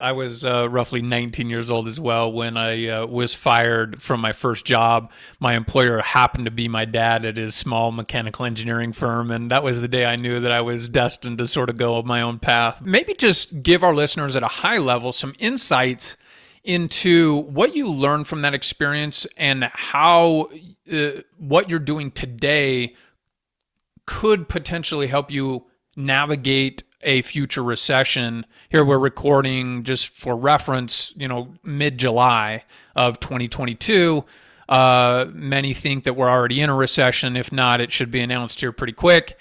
I was roughly 19 years old as well when I was fired from my first job. My employer happened to be my dad at his small mechanical engineering firm, and that was the day I knew that I was destined to sort of go my own path. Maybe just give our listeners at a high level some insights into what you learned from that experience and how what you're doing today could potentially help you navigate a future recession. Here we're recording just for reference, mid July of 2022. Many think that we're already in a recession. If not, it should be announced here pretty quick.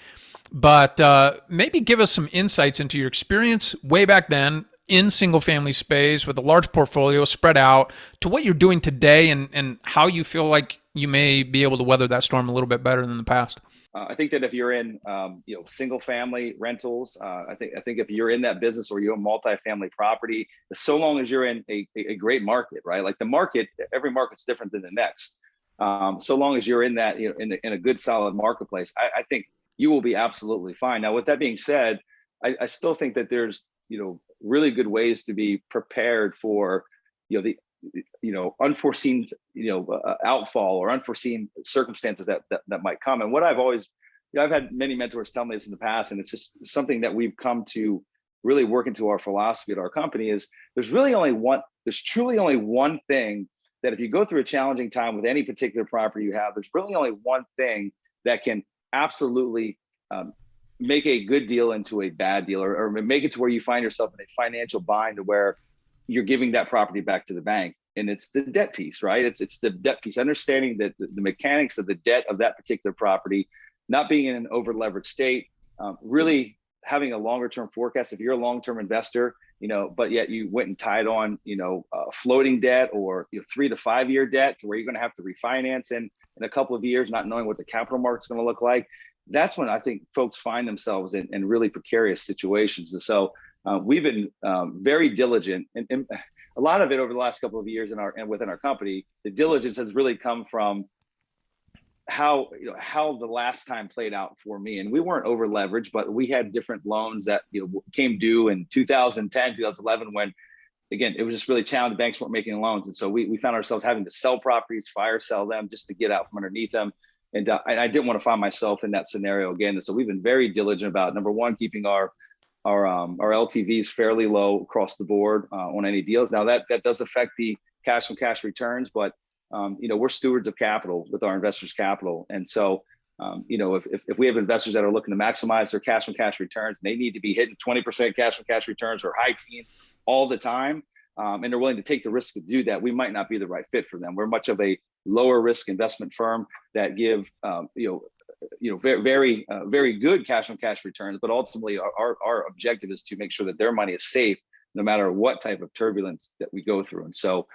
But maybe give us some insights into your experience way back then in single family space with a large portfolio spread out to what you're doing today, and how you feel like you may be able to weather that storm a little bit better than the past. I think that if you're in, single family rentals, I think if you're in that business or you own multifamily property, so long as you're in a great market, right? Like the market, every market's different than the next. So long as you're in that, in a good solid marketplace, I think you will be absolutely fine. Now, with that being said, I still think that there's, really good ways to be prepared for, the unforeseen outfall or unforeseen circumstances that might come. And what I've always, I've had many mentors tell me this in the past, and it's just something that we've come to really work into our philosophy at our company is there's truly only one thing that if you go through a challenging time with any particular property you have, there's really only one thing that can absolutely make a good deal into a bad deal, or make it to where you find yourself in a financial bind to where you're giving that property back to the bank. And it's the debt piece, right? It's the debt piece, understanding that the mechanics of the debt of that particular property, not being in an over leveraged state, really having a longer term forecast. If you're a long term investor, but yet you went and tied on, floating debt or 3 to 5 year debt to where you're going to have to refinance in a couple of years, not knowing what the capital market's going to look like. That's when I think folks find themselves in really precarious situations. And so we've been very diligent, and a lot of it over the last couple of years within our company, the diligence has really come from how the last time played out for me. And we weren't over leveraged, but we had different loans that came due in 2010, 2011, when again it was just really challenging. Banks weren't making loans, and so we found ourselves having to sell properties, fire sell them just to get out from underneath them. And I didn't want to find myself in that scenario again. And so we've been very diligent about, number one, keeping our LTVs fairly low across the board on any deals. Now that does affect the cash on cash returns, but we're stewards of capital with our investors' capital. And so if we have investors that are looking to maximize their cash on cash returns, and they need to be hitting 20% cash on cash returns or high teens all the time, and they're willing to take the risk to do that, we might not be the right fit for them. We're much of a lower risk investment firm that give very good cash on cash returns, but ultimately our objective is to make sure that their money is safe no matter what type of turbulence that we go through. And so